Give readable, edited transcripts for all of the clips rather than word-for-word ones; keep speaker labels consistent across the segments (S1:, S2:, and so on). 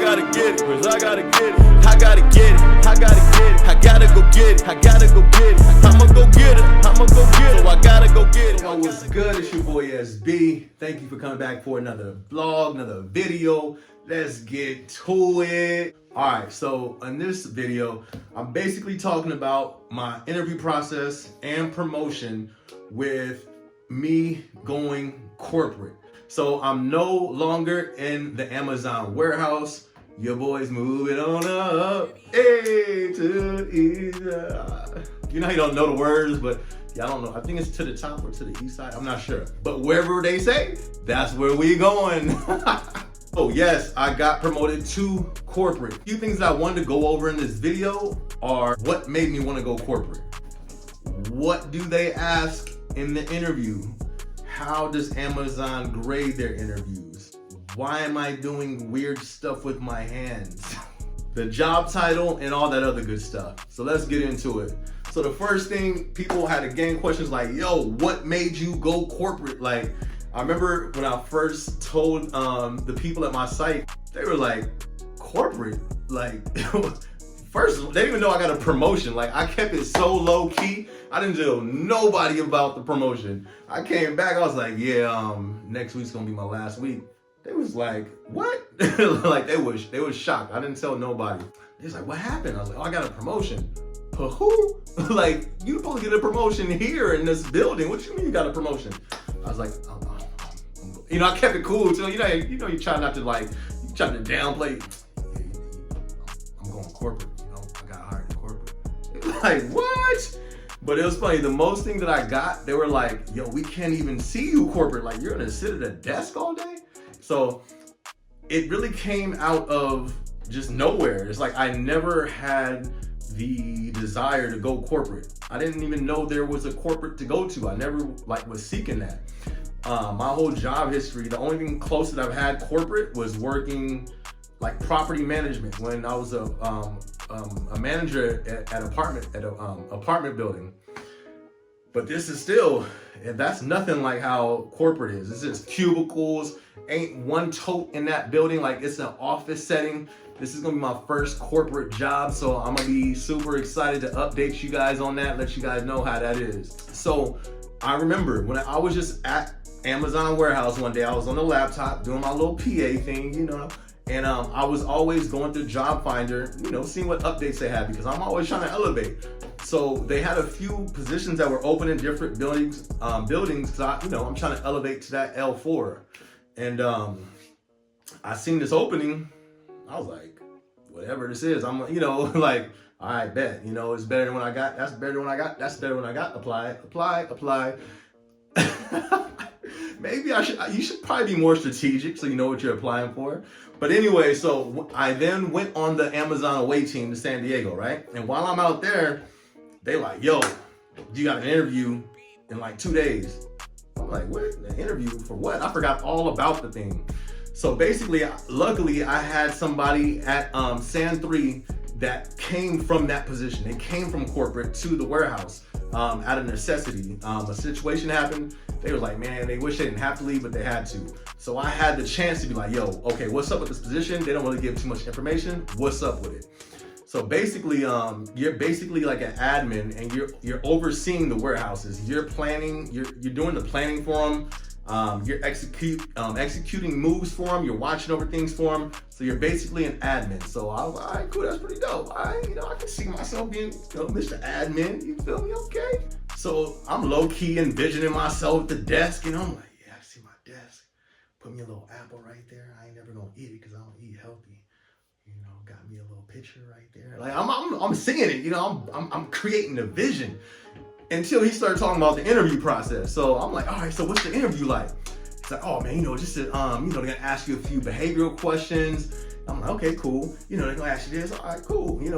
S1: gotta get it, cause I gotta get it. I gotta get it, I gotta get it. I gotta go get it, I gotta go get it. I'ma go get it, I'ma go get it. So I gotta go get it.
S2: Yo, what's good? It's your boy SB. Thank you for coming back for another vlog, another video. Let's get to it. Alright, so in this video, I'm basically talking about my interview process and promotion with me going corporate. So I'm no longer in the Amazon warehouse. Your boy's moving on up. Hey, to the east. You know, you don't know the words, but yeah, I don't know. I think it's to the top or to the east side. I'm not sure. But wherever they say, that's where we going. Oh yes, I got promoted to corporate. A few things that I wanted to go over in this video are what made me want to go corporate. What do they ask in the interview? How does Amazon grade their interviews? Why am I doing weird stuff with my hands? The job title and all that other good stuff. So let's get into it. So the first thing, people had again questions like, yo, what made you go corporate? Like, I remember when I first told the people at my site, they were like, corporate? Like, first, they didn't even know I got a promotion. Like, I kept it so low key. I didn't tell nobody about the promotion. I came back, I was like, yeah, next week's gonna be my last week. They was like, what? Like, they was shocked. I didn't tell nobody. They was like, what happened? I was like, oh, I got a promotion. For who? Like, you supposed to get a promotion here in this building. What you mean you got a promotion? I was like, you know, I kept it cool too. You know, you try not to like, you try to downplay. I'm going corporate. You know, I got hired in corporate. It was like, what? But it was funny. The most thing that I got, they were like, yo, we can't even see you corporate. Like, you're gonna sit at a desk all day? So it really came out of just nowhere. It's like I never had the desire to go corporate. I didn't even know there was a corporate to go to. I never like was seeking that. My whole job history, the only thing close that I've had corporate was working like property management when I was a manager at apartment building. But this is still, that's nothing like how corporate is. It's just cubicles, ain't one tote in that building. Like, it's an office setting. This is gonna be my first corporate job, so I'm gonna be super excited to update you guys on that, let you guys know how that is. So I remember when I was just at Amazon warehouse one day, I was on the laptop doing my little PA thing, you know, and I was always going through Job Finder, you know, seeing what updates they had because I'm always trying to elevate. So they had a few positions that were open in different buildings, because I'm trying to elevate to that L4. And I seen this opening. I was like, whatever this is, I'm, you know, like, all right, bet, you know, it's better than what I got. That's better than what I got. That's better than what I got. Apply. Maybe you should probably be more strategic so you know what you're applying for. But anyway, so I then went on the Amazon away team to San Diego, right? And while I'm out there, they like, yo, you got an interview in like 2 days. I'm like, what? An interview for what? I forgot all about the thing. So basically, luckily, I had somebody at San 3 that came from that position. They came from corporate to the warehouse out of necessity. A situation happened. They were like, man, they wish they didn't have to leave, but they had to. So I had the chance to be like, yo, okay, what's up with this position? They don't really give too much information. What's up with it? So basically, you're basically like an admin, and you're overseeing the warehouses. You're planning. You're doing the planning for them. You're executing moves for them. You're watching over things for them. So you're basically an admin. So I was like, all right, cool, that's pretty dope. I can see myself being, Mr. Admin. You feel me? Okay. So I'm low key envisioning myself at the desk, and I'm like, yeah, I see my desk. Put me a little apple right there. I ain't never gonna eat it because I don't eat healthy. Got me a little picture right there. Like I'm seeing it. I'm creating a vision. Until he started talking about the interview process. So I'm like, all right, so what's the interview like? He's like, oh man, just they're gonna ask you a few behavioral questions. I'm like, okay, cool. They're gonna ask you this. All right, cool. Then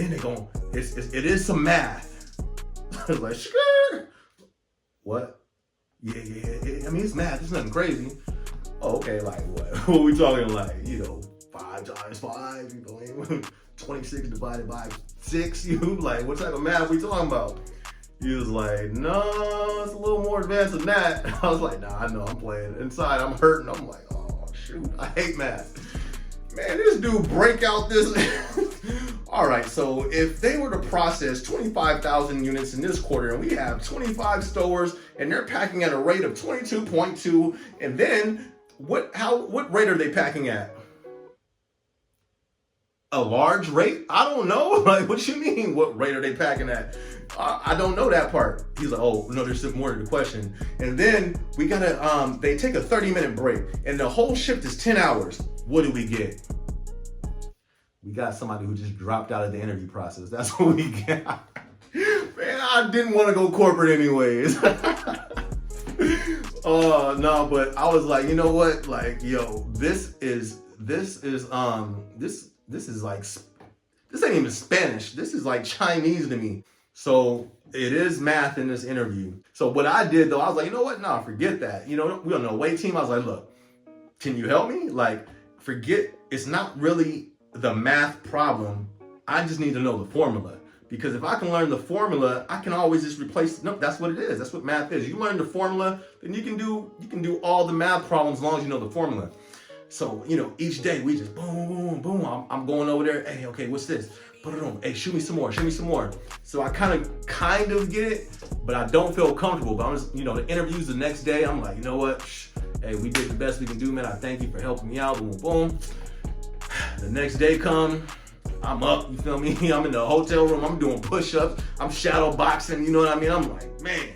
S2: they're going, it is some math. I was like, sure. What? Yeah. I mean, it's math. It's nothing crazy. Oh, okay. Like what? What are we talking? Like 5 times 5. 26 divided by 6, like, what type of math we talking about? He was like, no, it's a little more advanced than that. I was like, nah, I know, I'm playing. Inside, I'm hurting. I'm like, oh, shoot, I hate math. Man, this dude break out this. All right, so if they were to process 25,000 units in this quarter, and we have 25 stores, and they're packing at a rate of 22.2, and then what rate are they packing at? A large rate? I don't know. Like, what you mean? What rate are they packing at? I don't know that part. He's like, oh no, there's more to the question. And then we gotta they take a 30-minute break, and the whole shift is 10 hours. What do we get? We got somebody who just dropped out of the interview process. That's what we got. Man, I didn't want to go corporate anyways. No, but I was like, you know what? Like, yo, this ain't even Spanish. This is like Chinese to me. So it is math in this interview. So what I did though, I was like, you know what? Nah, forget that. You know, we on the away team. I was like, look, can you help me? Like, forget, it's not really the math problem. I just need to know the formula. Because if I can learn the formula, I can always just replace, no, that's what it is. That's what math is. You learn the formula, then you can do all the math problems as long as you know the formula. So, you know, each day we just boom, boom, boom. I'm going over there. Hey, okay, what's this? Put it on. Hey, shoot me some more. So I kind of get it, but I don't feel comfortable. But I'm just, you know, the interviews the next day, I'm like, you know what? Hey, we did the best we can do, man. I thank you for helping me out. Boom, boom. The next day come, I'm up, you feel me? I'm in the hotel room, I'm doing push-ups, I'm shadow boxing, you know what I mean? I'm like, man,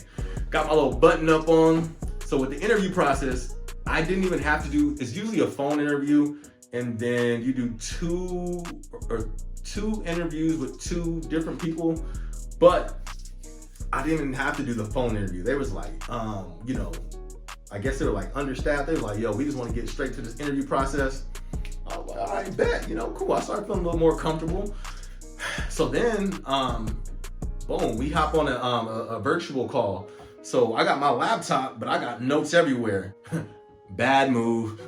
S2: got my little button up on. So with the interview process, I didn't even have to do, it's usually a phone interview, and then you do two interviews with two different people, but I didn't even have to do the phone interview. They was like, you know, I guess they were like understaffed. They were like, yo, we just want to get straight to this interview process. I was like, all right, bet, you know, cool. I started feeling a little more comfortable. So then, boom, we hop on a virtual call. So I got my laptop, but I got notes everywhere. Bad move.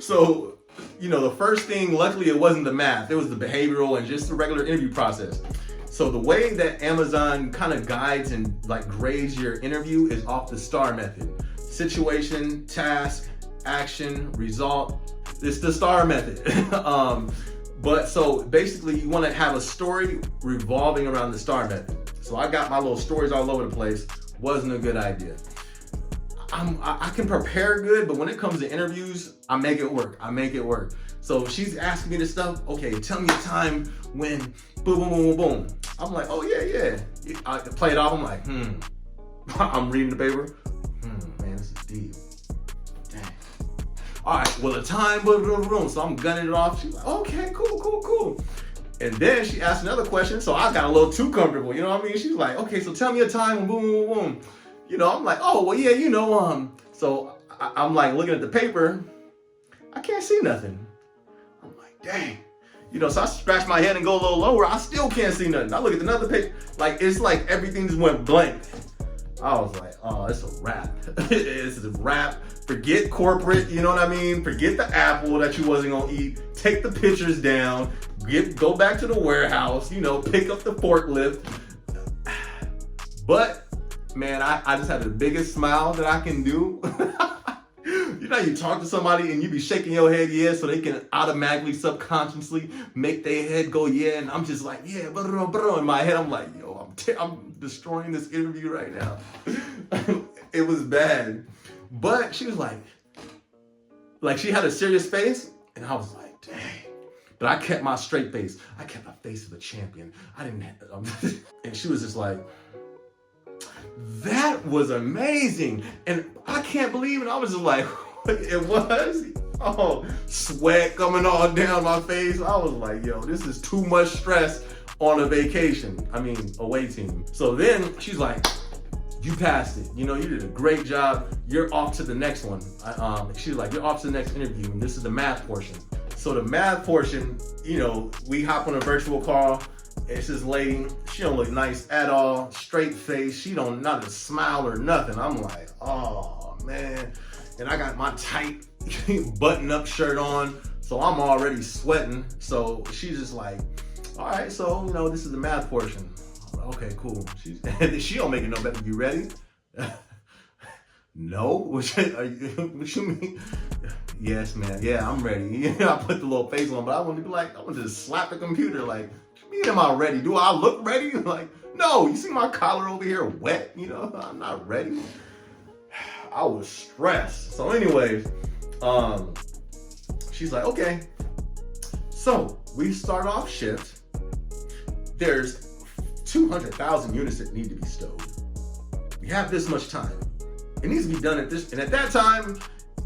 S2: So, you know, the first thing, luckily it wasn't the math, it was the behavioral and just the regular interview process. So the way that Amazon kind of guides and like grades your interview is off the STAR method. Situation, task, action, result. It's the STAR method. But so basically you want to have a story revolving around the STAR method. So I got my little stories all over the place. Wasn't a good idea. I can prepare good, but when it comes to interviews, I make it work. So she's asking me this stuff. Okay, tell me a time when boom, boom, boom, boom. I'm like, oh yeah. I play it off. I'm like, I'm reading the paper. Man, this is deep. Dang. All right, well, the time, boom. So I'm gunning it off. She's like, okay, cool. And then she asked another question, so I got a little too comfortable. You know what I mean? She's like, okay, so tell me a time when boom, boom, boom. You know, I'm like, oh, well, yeah, you know, so I'm like looking at the paper. I can't see nothing. I'm like, dang. You know, so I scratch my head and go a little lower. I still can't see nothing. I look at another paper. Like, it's like everything just went blank. I was like, oh, it's a wrap. It's a wrap. Forget corporate, you know what I mean? Forget the apple that you wasn't gonna eat. Take the pictures down. Go back to the warehouse, you know, pick up the forklift. But, man, I just had the biggest smile that I can do. You know, you talk to somebody and you be shaking your head, yeah, so they can automatically, subconsciously make their head go, yeah. And I'm just like, yeah, bro. In my head, I'm like, yo, I'm destroying this interview right now. It was bad. But she was like she had a serious face, and I was like, dang. But I kept my straight face. I kept my face of a champion. I didn't have, and she was just like, that was amazing. And I can't believe it. I was just like, it was? Oh, sweat coming all down my face. I was like, yo, this is too much stress on a vacation. I mean, away team. So then she's like, you passed it. You know, you did a great job. You're off to the next one. She's like, you're off to the next interview, and this is the math portion. So the math portion, you know, we hop on a virtual call. It's this lady, she don't look nice at all, straight face. She don't, not a smile or nothing. I'm like, oh man. And I got my tight button up shirt on, so I'm already sweating. So she's just like, all right, so, you know, this is the math portion. I'm like, okay, cool. She don't make it no better. You ready? no. What you mean? Yes, man. Yeah, I'm ready. I put the little face on, but I want to be like, I want to just slap the computer. Like, what you mean, am I ready? Do I look ready? Like, no. You see my collar over here wet? You know, I'm not ready. I was stressed. So, anyways, she's like, okay. So we start off shift. There's 200,000 units that need to be stowed. We have this much time. It needs to be done at this, and at that time,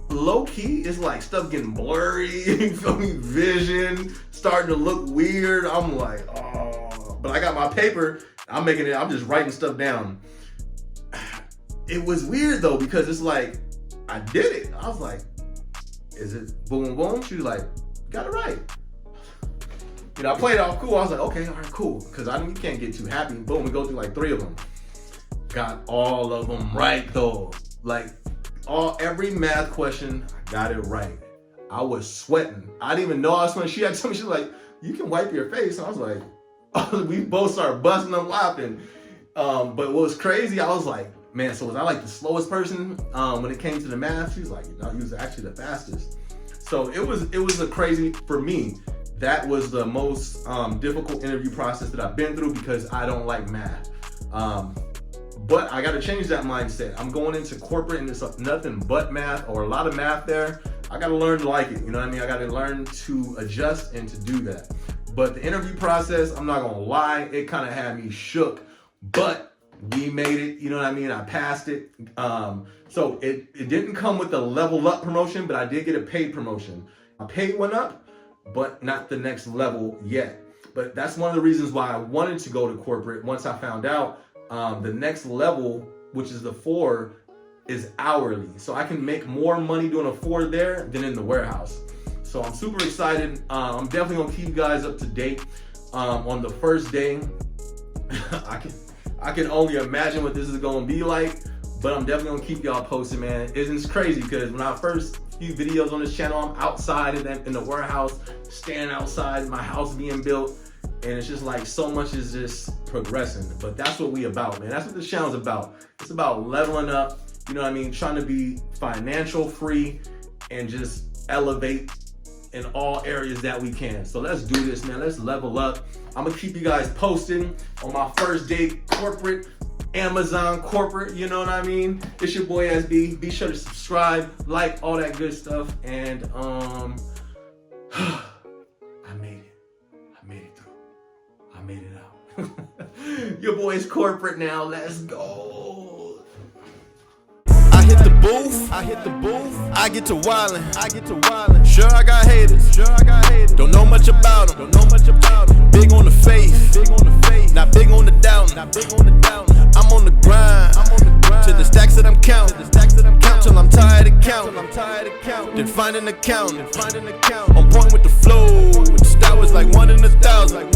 S2: low key, it's like stuff getting blurry, you feel me? Vision starting to look weird. I'm like, oh, but I got my paper. I'm just writing stuff down. It was weird though, because it's like, I did it. I was like, is it boom, boom? She was like, got it right. You know, I played it off cool. I was like, okay, all right, cool. Because you can't get too happy. Boom, we go through like 3 of them. Got all of them right though. Like every math question, I got it right. I was sweating. I didn't even know I was sweating. She had told me, she was like, you can wipe your face. And I was like, we both started busting up laughing. But what was crazy, I was like, man, so was I like the slowest person when it came to the math? She was like, no, you was actually the fastest. So it was a crazy, for me, that was the most difficult interview process that I've been through because I don't like math. But I got to change that mindset. I'm going into corporate and it's nothing but math or a lot of math there. I got to learn to like it. You know what I mean? I got to learn to adjust and to do that. But the interview process, I'm not going to lie, it kind of had me shook. But we made it. You know what I mean? I passed it. So it didn't come with the level up promotion, but I did get a paid promotion. My pay went up, but not the next level yet. But that's one of the reasons why I wanted to go to corporate. Once I found out the next level, which is the 4, is hourly. So I can make more money doing a 4 there than in the warehouse. So I'm super excited. I'm definitely gonna keep you guys up to date on the first day. I can only imagine what this is gonna be like, but I'm definitely gonna keep y'all posted, man. It's crazy because when I first few videos on this channel, I'm outside in the warehouse, standing outside my house being built, and it's just like so much is just progressing. But that's what we about, man. That's what this channel's about. It's about leveling up, you know what I mean? Trying to be financial free and just elevate in all areas that we can. So let's do this, man. Let's level up. I'm gonna keep you guys posted on my first day corporate, Amazon corporate, you know what I mean? It's your boy SB. Be sure to subscribe, like, all that good stuff. And I made it. I made it through. I made it out. Your boy's corporate now. Let's go.
S1: I hit the booth. I get to wildin'. Sure I got haters. Don't know much about them. Big on the faith. Not big on the doubting. I'm on the grind. To the stacks that I'm counting. Count till I'm tired of counting. Then find an account. On point with the flow. The style was like 1 in 1,000.